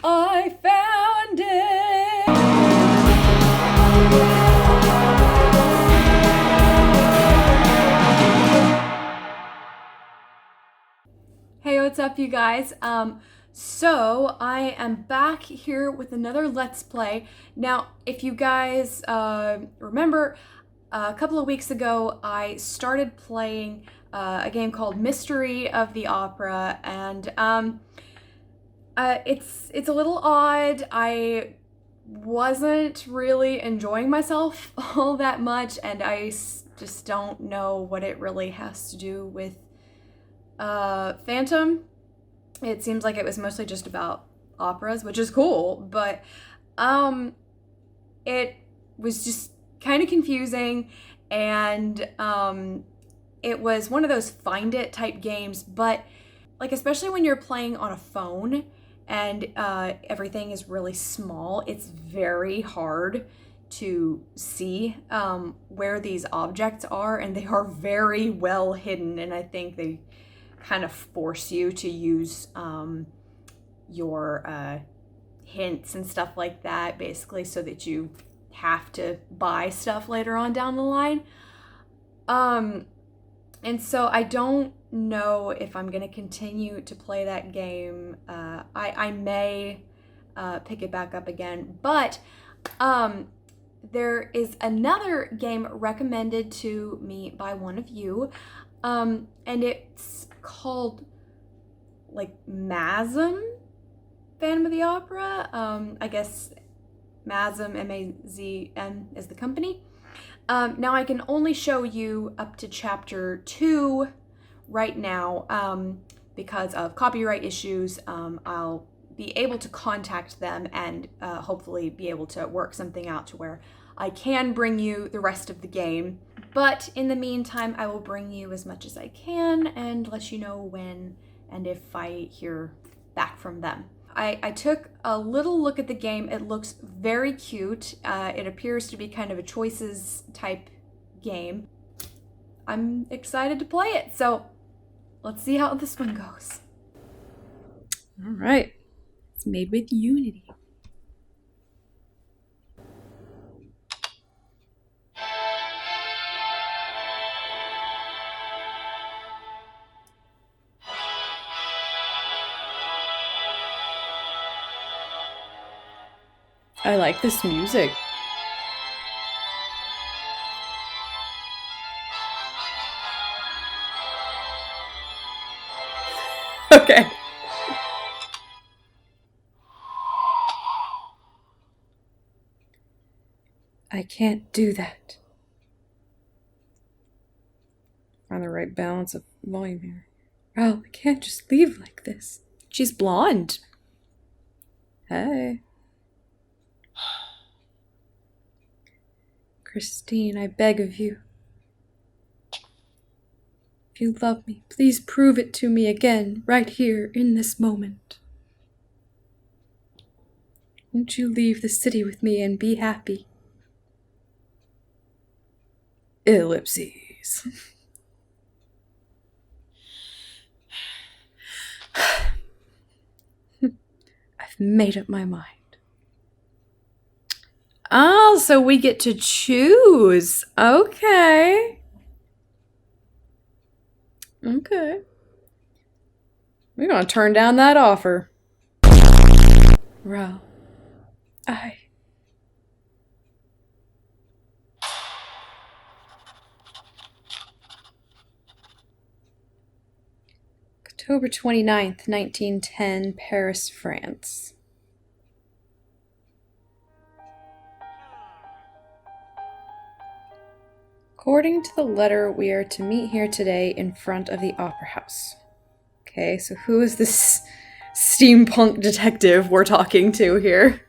I found it! Hey, what's up, you guys? So I am back here with another Let's Play. Now, if you guys remember, a couple of weeks ago, I started playing a game called Mystery of the Opera, and it's a little odd. I wasn't really enjoying myself all that much, and just don't know what it really has to do with Phantom. It seems like it was mostly just about operas, which is cool, but it was just kind of confusing, and it was one of those find it type games, but like especially when you're playing on a phone and everything is really small, it's very hard to see where these objects are, and they are very well hidden, and I think they kind of force you to use your hints and stuff like that, basically, so that you have to buy stuff later on down the line. And so I don't know if I'm going to continue to play that game. I may pick it back up again, but there is another game recommended to me by one of you, and it's called like MazM, Phantom of the Opera. I guess MazM, MazM is the company. Now I can only show you up to chapter 2 right now because of copyright issues. I'll be able to contact them and hopefully be able to work something out to where I can bring you the rest of the game. But in the meantime, I will bring you as much as I can and let you know when and if I hear back from them. I took a little look at the game. It looks very cute. It appears to be kind of a choices type game. I'm excited to play it, so let's see how this one goes. All right, it's made with Unity. I like this music. Okay. I can't do that. Find the right balance of volume here. Well, I can't just leave like this. She's blonde. Hey. Christine, I beg of you. If you love me, please prove it to me again, right here, in this moment. Won't you leave the city with me and be happy? Ellipses. I've made up my mind. Oh, so we get to choose. Okay. Okay. We're gonna turn down that offer. Well, October 29th, 1910, Paris, France. According to the letter, we are to meet here today in front of the Opera House. Okay, so who is this steampunk detective we're talking to here?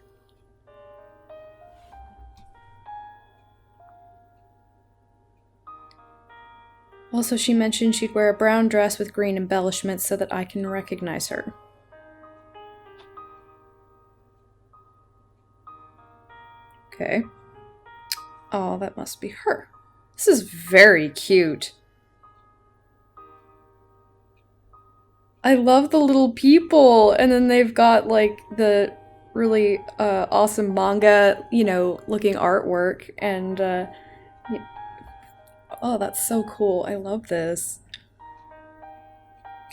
Also, she mentioned she'd wear a brown dress with green embellishments so that I can recognize her. Okay. Oh, that must be her. This is very cute. I love the little people, and then they've got like the really awesome manga, you know, looking artwork, and oh, that's so cool. I love this.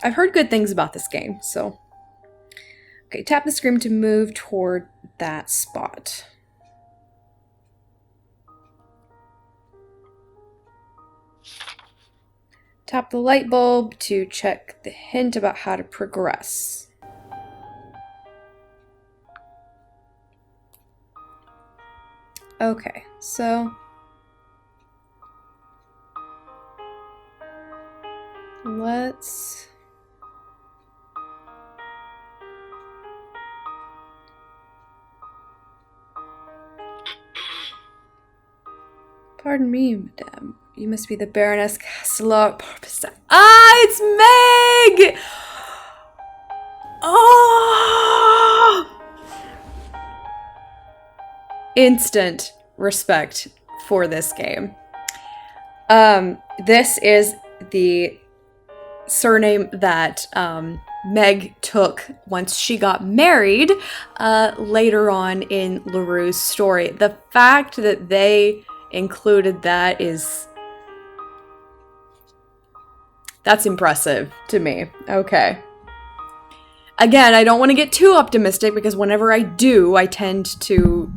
I've heard good things about this game, so. Okay, tap the screen to move toward that spot. Tap the light bulb to check the hint about how to progress. Okay, so let's pardon me, madame. You must be the Baroness Castellar. Ah, it's Meg! Oh! Instant respect for this game. This is the surname that Meg took once she got married later on in LaRue's story. The fact that they included that that's impressive to me. Okay. Again, I don't want to get too optimistic because whenever I do, I tend to...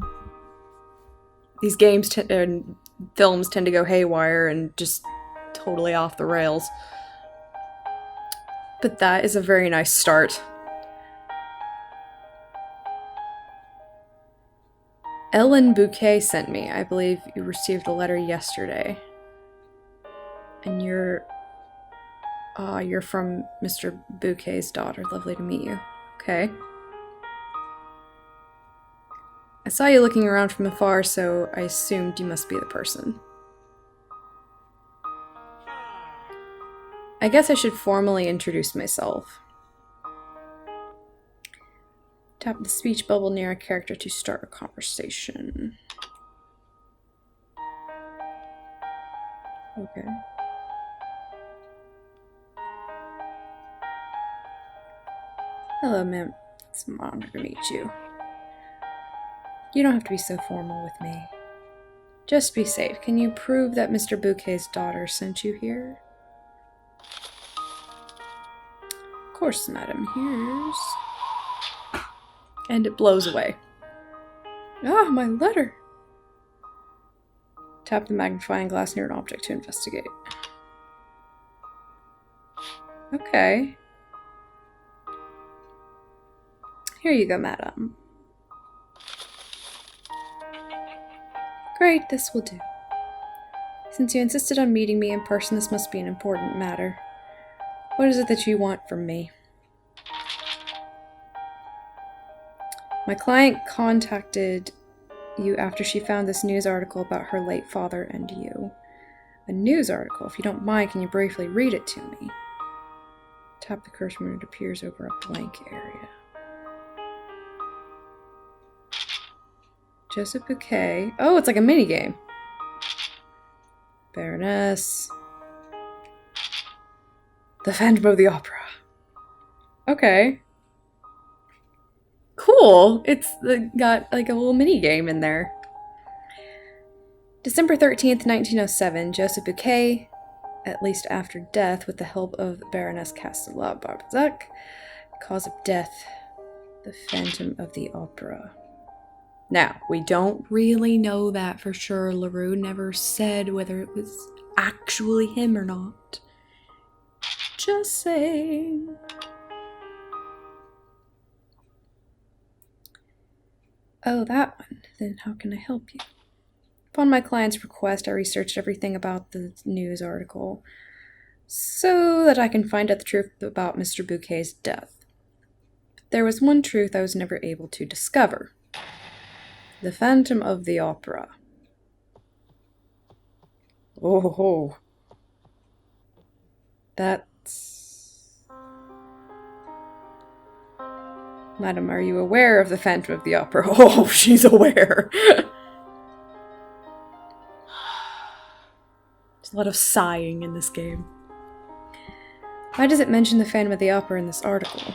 These games and films tend to go haywire and just totally off the rails. But that is a very nice start. Ellen Bouquet sent me. I believe you received a letter yesterday. And you're from Mr. Bouquet's daughter. Lovely to meet you. Okay. I saw you looking around from afar, so I assumed you must be the person. I guess I should formally introduce myself. Tap the speech bubble near a character to start a conversation. Okay. Hello, ma'am. It's an honor to meet you. You don't have to be so formal with me. Just be safe. Can you prove that Mr. Bouquet's daughter sent you here? Of course, madam. Here's... And it blows away. Ah, my letter! Tap the magnifying glass near an object to investigate. Okay. Here you go, madam. Great, this will do. Since you insisted on meeting me in person, this must be an important matter. What is it that you want from me? My client contacted you after she found this news article about her late father and you. A news article? If you don't mind, can you briefly read it to me? Tap the cursor when it appears over a blank area. Joseph Bouquet. Oh, it's like a minigame. Baroness. The Phantom of the Opera. Okay. Cool. It's got like a little minigame in there. December 13th, 1907, Joseph Bouquet, at least after death, with the help of Baroness Castellar Barbazac, cause of death, the Phantom of the Opera. Now, we don't really know that for sure. LaRue never said whether it was actually him or not. Just saying. Oh, that one. Then how can I help you? Upon my client's request, I researched everything about the news article so that I can find out the truth about Mr. Bouquet's death. But there was one truth I was never able to discover. The Phantom of the Opera. Oh. That's... Madam, are you aware of the Phantom of the Opera? Oh, she's aware. There's a lot of sighing in this game. Why does it mention the Phantom of the Opera in this article?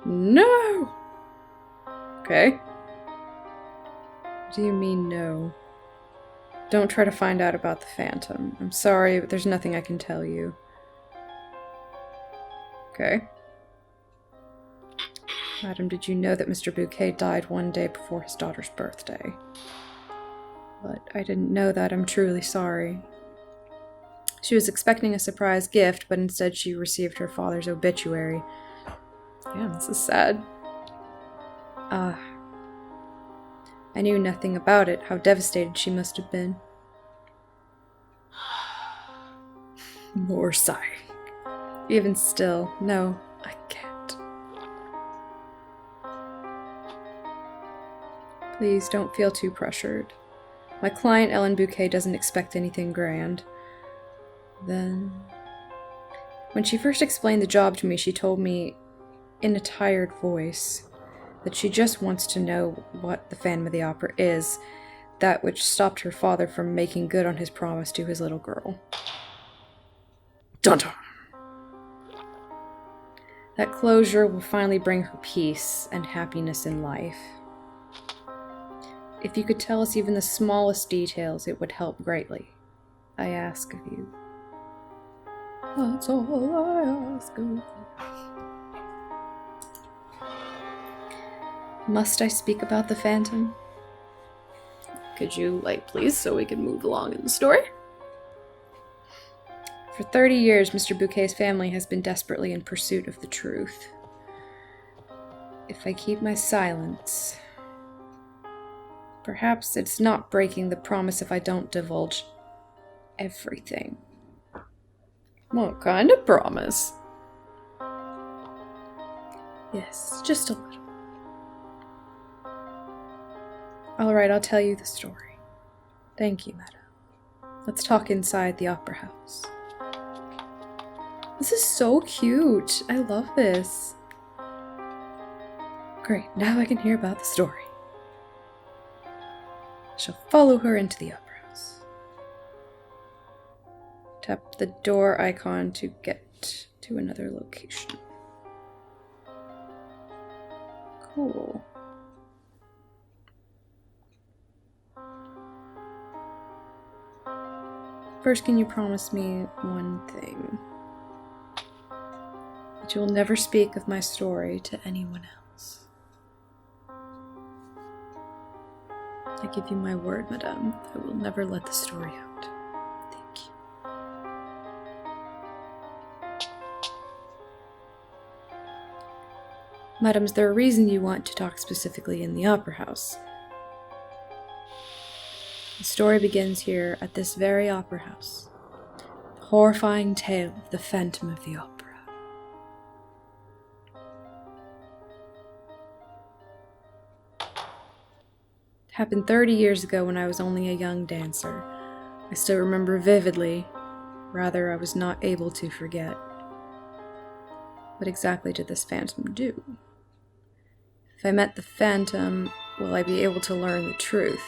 No! Okay. What do you mean, no? Don't try to find out about the Phantom. I'm sorry, but there's nothing I can tell you. Okay. Madam, did you know that Mr. Bouquet died one day before his daughter's birthday? But I didn't know that. I'm truly sorry. She was expecting a surprise gift, but instead she received her father's obituary. Yeah, this is sad. I knew nothing about it. How devastated she must have been. More sighing. Even still, no, I can't. Please don't feel too pressured. My client, Ellen Bouquet, doesn't expect anything grand. Then, when she first explained the job to me, she told me, in a tired voice, that she just wants to know what the Phantom of the Opera is, that which stopped her father from making good on his promise to his little girl. Dun-dun! That closure will finally bring her peace and happiness in life. If you could tell us even the smallest details, it would help greatly. I ask of you. That's all I ask of you. Must I speak about the Phantom? Could you, please, so we can move along in the story? For 30 years, Mr. Bouquet's family has been desperately in pursuit of the truth. If I keep my silence, perhaps it's not breaking the promise if I don't divulge everything. What kind of promise? Yes, just a little. Alright, I'll tell you the story. Thank you, madam. Let's talk inside the opera house. This is so cute. I love this. Great, now I can hear about the story. I shall follow her into the opera house. Tap the door icon to get to another location. Cool. First, can you promise me one thing? That you will never speak of my story to anyone else. I give you my word, madame. I will never let the story out. Thank you. Madam, is there a reason you want to talk specifically in the opera house? The story begins here at this very opera house. The horrifying tale of the Phantom of the Opera. It happened 30 years ago when I was only a young dancer. I still remember vividly. Rather, I was not able to forget. What exactly did this phantom do? If I met the Phantom, will I be able to learn the truth?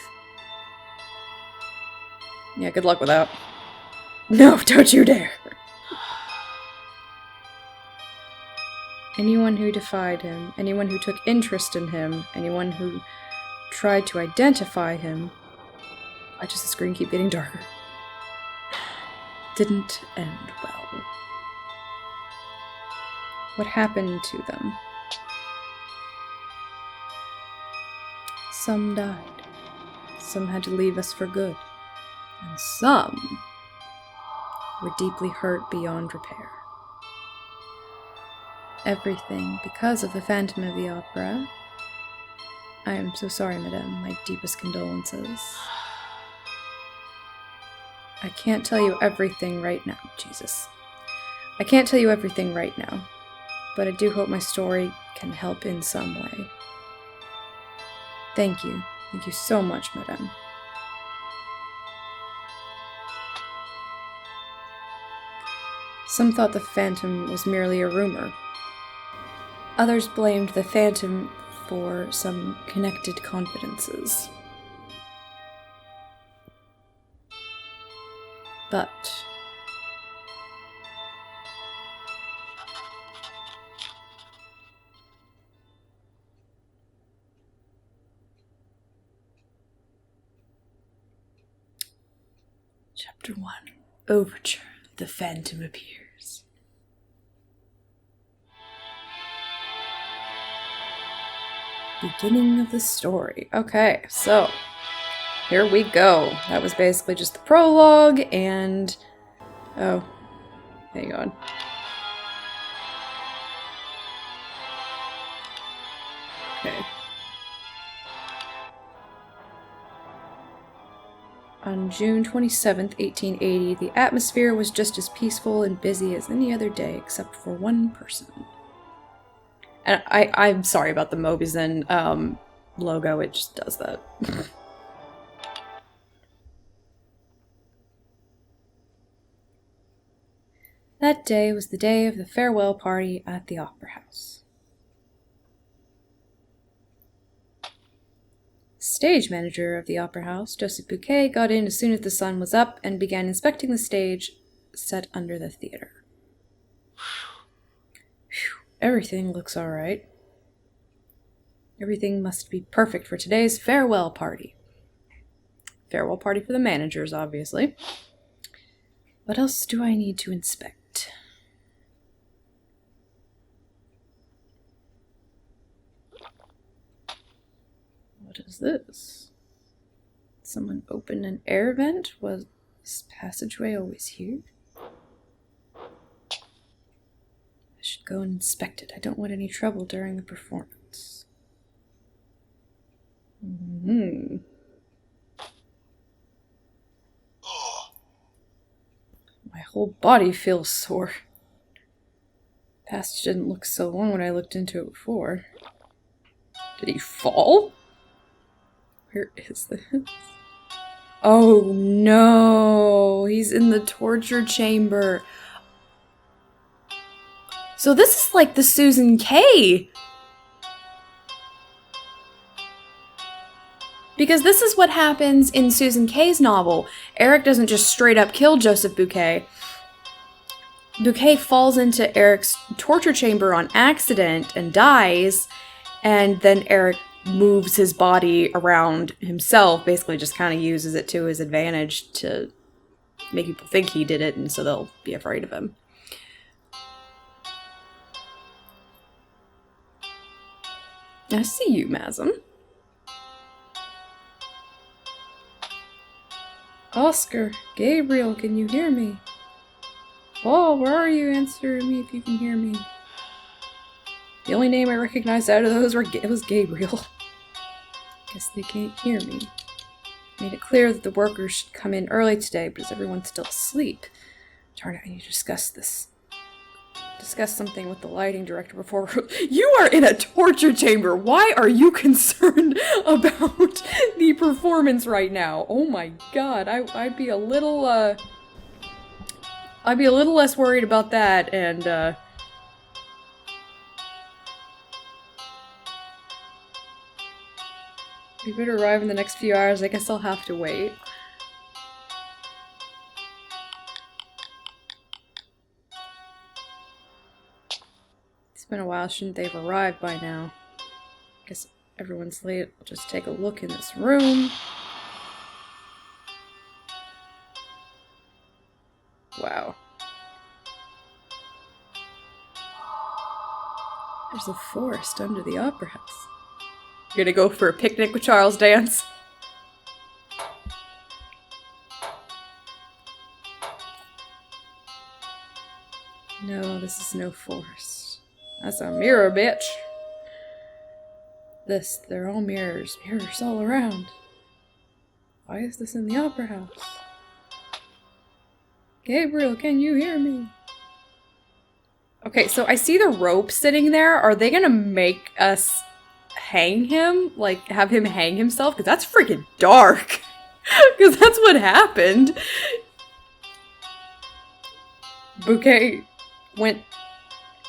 Yeah, good luck with that. No, don't you dare! Anyone who defied him, anyone who took interest in him, anyone who tried to identify him, why does the screen keep getting darker? Didn't end well. What happened to them? Some died. Some had to leave us for good. And some were deeply hurt beyond repair. Everything because of the Phantom of the Opera. I am so sorry, madame. My deepest condolences. I can't tell you everything right now. Jesus. I can't tell you everything right now, but I do hope my story can help in some way. Thank you. Thank you so much, madame. Some thought the Phantom was merely a rumor. Others blamed the Phantom for some connected confidences. But Chapter 1. Overture. The Phantom appears. Beginning of the story. Okay, so here we go. That was basically just the prologue and... Oh, hang on. Okay. On June 27th, 1880, the atmosphere was just as peaceful and busy as any other day except for one person. And I'm sorry about the MazM logo, it just does that. That day was the day of the farewell party at the Opera House. Stage manager of the Opera House, Joseph Bouquet, got in as soon as the sun was up and began inspecting the stage set under the theater. Whew, everything looks all right. Everything must be perfect for today's farewell party. Farewell party for the managers, obviously. What else do I need to inspect? What is this? Someone opened an air vent? Was this passageway always here? I should go and inspect it. I don't want any trouble during the performance. My whole body feels sore. Passage didn't look so long when I looked into it before. Did he fall? Where is this? Oh no! He's in the torture chamber. So this is like the Susan K. Because this is what happens in Susan K's novel. Eric doesn't just straight up kill Joseph Bouquet. Bouquet falls into Eric's torture chamber on accident and dies, and then Eric moves his body around himself, basically just kind of uses it to his advantage to make people think he did it, and so they'll be afraid of him. I see you, MazM. Oscar, Gabriel, can you hear me? Oh, where are you? Answer me if you can hear me. The only name I recognized out of those was Gabriel. Guess they can't hear me. Made it clear that the workers should come in early today, but is everyone still asleep? Darn it, I need to discuss something with the lighting director before... You are in a torture chamber! Why are you concerned about the performance right now? Oh my god, I'd be a little, I'd be a little less worried about that, and, we better arrive in the next few hours. I guess I'll have to wait. It's been a while. Shouldn't they have arrived by now? Guess everyone's late. I'll just take a look in this room. Wow. There's a forest under the Opera House. You're gonna go for a picnic with Charles Dance? No, this is no forest. That's a mirror, bitch. They're all mirrors. Mirrors all around. Why is this in the Opera House? Gabriel, can you hear me? Okay, so I see the rope sitting there. Are they gonna make us hang him? Like, have him hang himself? Because that's freaking dark. Because that's what happened. Bouquet went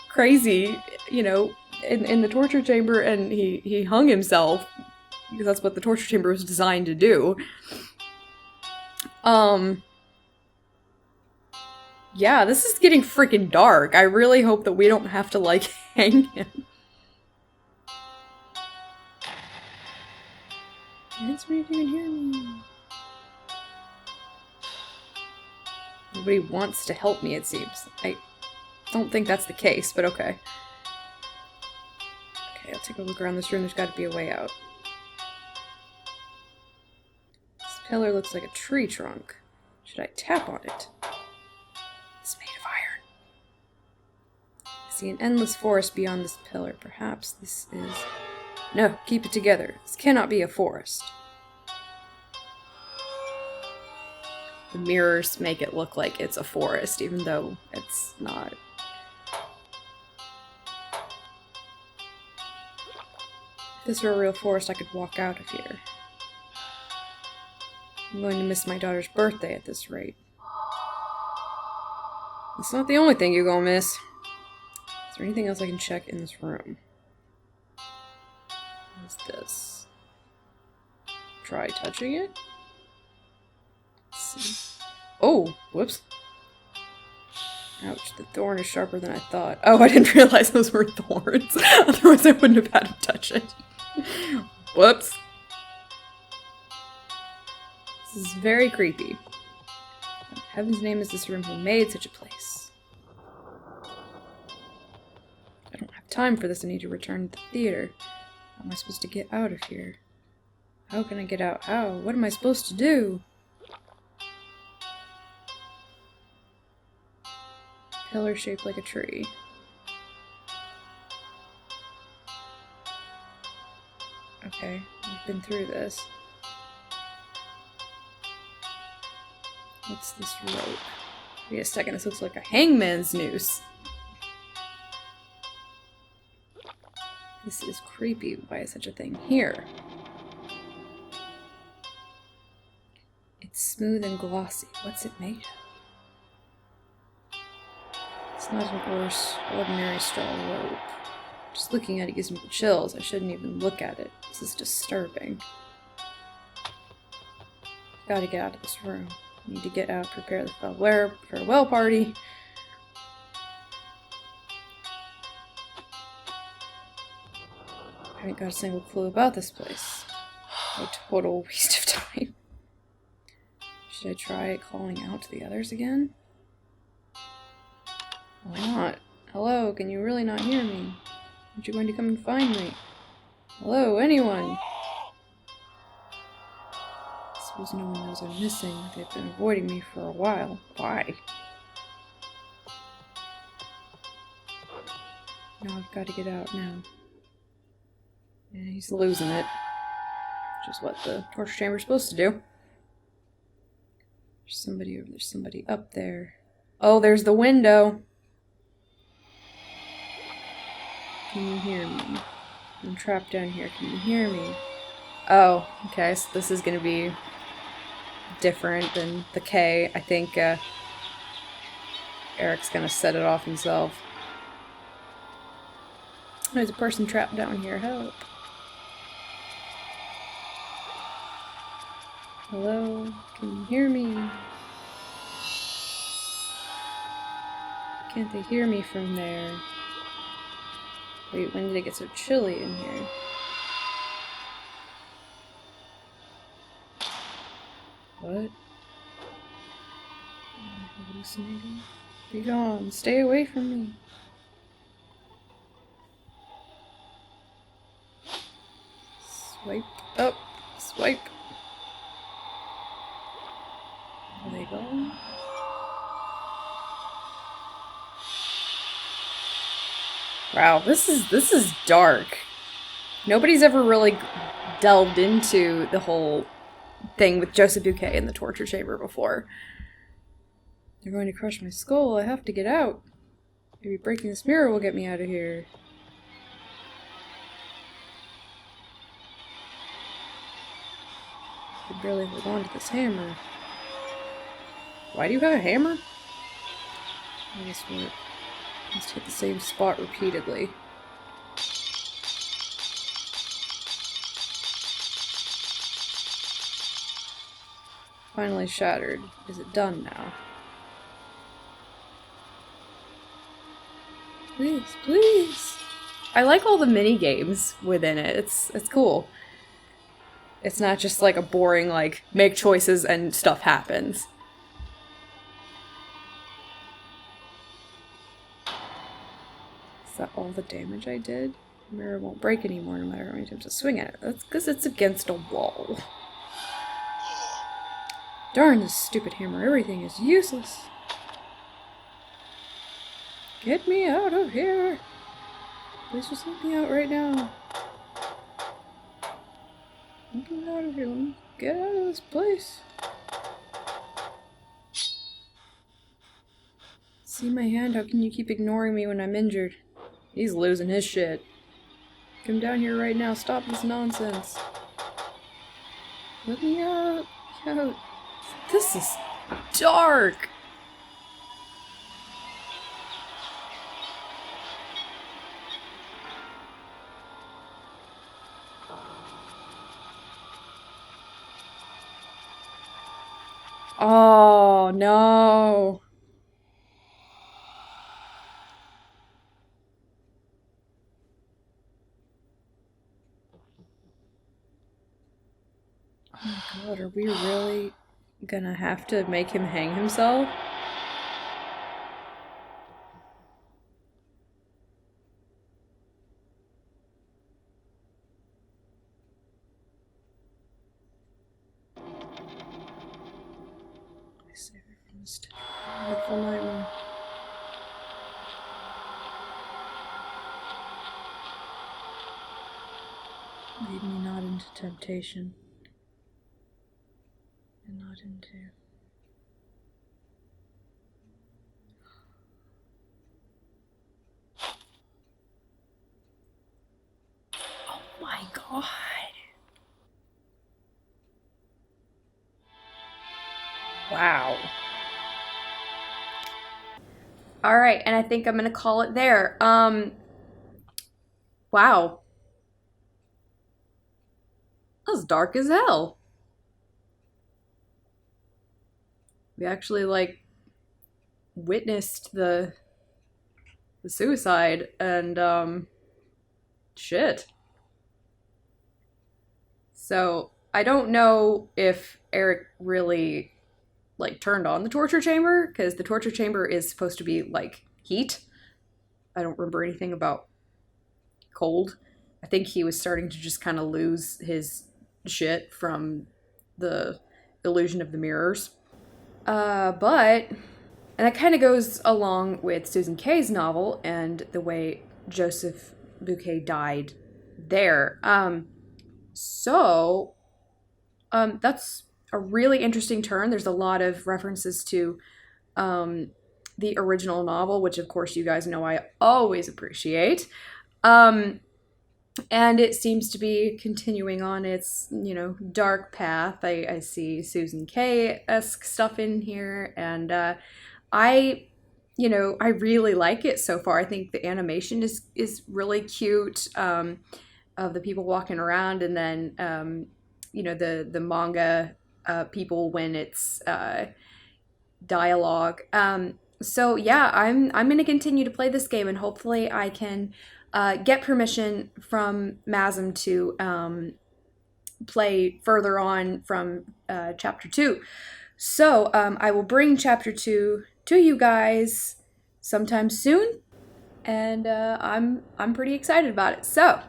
crazy, you know, in the torture chamber, and he hung himself. Because that's what the torture chamber was designed to do. Yeah, this is getting freaking dark. I really hope that we don't have to, like, hang him. Answer me if you can hear me. Nobody wants to help me, it seems. I don't think that's the case, but okay. Okay, I'll take a look around this room. There's got to be a way out. This pillar looks like a tree trunk. Should I tap on it? It's made of iron. I see an endless forest beyond this pillar. Perhaps this is... No, keep it together. This cannot be a forest. The mirrors make it look like it's a forest, even though it's not. If this were a real forest, I could walk out of here. I'm going to miss my daughter's birthday at this rate. It's not the only thing you're gonna miss. Is there anything else I can check in this room? What is this? Try touching it? Let's see. Oh, whoops. Ouch, the thorn is sharper than I thought. Oh, I didn't realize those were thorns. Otherwise I wouldn't have had to touch it. Whoops. This is very creepy. In heaven's name is this room who made such a place? I don't have time for this. I need to return to the theater. How am I supposed to get out of here? How can I get out? How? What am I supposed to do? Pillar shaped like a tree. Okay, we've been through this. What's this rope? Wait a second, this looks like a hangman's noose. This is creepy. Why is such a thing here? It's smooth and glossy. What's it made of? It's not an ordinary straw rope. Just looking at it gives me the chills. I shouldn't even look at it. This is disturbing. Gotta get out of this room. Need to get out, prepare the farewell party. I haven't got a single clue about this place. A total waste of time. Should I try calling out to the others again? Why not? Hello, can you really not hear me? Aren't you going to come and find me? Hello, anyone? I suppose no one knows I'm missing. They've been avoiding me for a while. Why? Now I've got to get out now. Yeah, he's losing it. Which is what the torture chamber is supposed to do. There's somebody over there. There's somebody up there. Oh, there's the window. Can you hear me? I'm trapped down here. Can you hear me? Oh, okay. So this is going to be different than the K. I think Eric's going to set it off himself. There's a person trapped down here. Help. Hello? Can you hear me? Can't they hear me from there? Wait, when did it get so chilly in here? What? Am I hallucinating? Be gone. Stay away from me. Swipe up. Swipe. Are they going? Wow, this is dark. Nobody's ever really delved into the whole thing with Joseph Bouquet in the torture chamber before. They're going to crush my skull. I have to get out. Maybe breaking this mirror will get me out of here. I can barely hold on to this hammer. Why do you have a hammer? I guess we're... Must hit the same spot repeatedly. Finally shattered. Is it done now? Please, please! I like all the mini games within it. It's cool. It's not just like a boring, like, make choices and stuff happens. Is that all the damage I did? The mirror won't break anymore no matter how many times I swing at it. That's because it's against a wall. Darn this stupid hammer. Everything is useless. Get me out of here. Please just let me out right now. Get me out of here. Let me get out of this place. See my hand? How can you keep ignoring me when I'm injured? He's losing his shit. Come down here right now. Stop this nonsense. Let me out. Get out. This is dark. Oh, no. Oh my god, are we really gonna have to make him hang himself? I save it from this dreadful nightmare. Lead me not into temptation, and not into... Oh my god! Wow. All right, and I think I'm gonna call it there. Wow. That was dark as hell. We actually, like, witnessed the suicide, and, shit. So, I don't know if Eric really, like, turned on the torture chamber, because the torture chamber is supposed to be, like, heat. I don't remember anything about cold. I think he was starting to just kind of lose his shit from the illusion of the mirrors. But, and that kind of goes along with Susan Kay's novel and the way Joseph Bouquet died there. So, that's a really interesting turn. There's a lot of references to the original novel, which of course you guys know I always appreciate. And it seems to be continuing on its, dark path. I see Susan Kay-esque stuff in here, and I really like it so far. I think the animation is really cute, of the people walking around, and then the manga people when it's dialogue. So yeah, I'm going to continue to play this game, and hopefully I can get permission from MazM to play further on from chapter 2. So I will bring chapter 2 to you guys sometime soon, and I'm pretty excited about it. So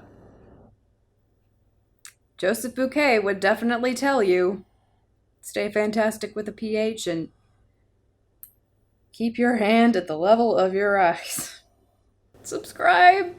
Joseph Bouquet would definitely tell you, stay fantastic with a PH and keep your hand at the level of your eyes. Subscribe!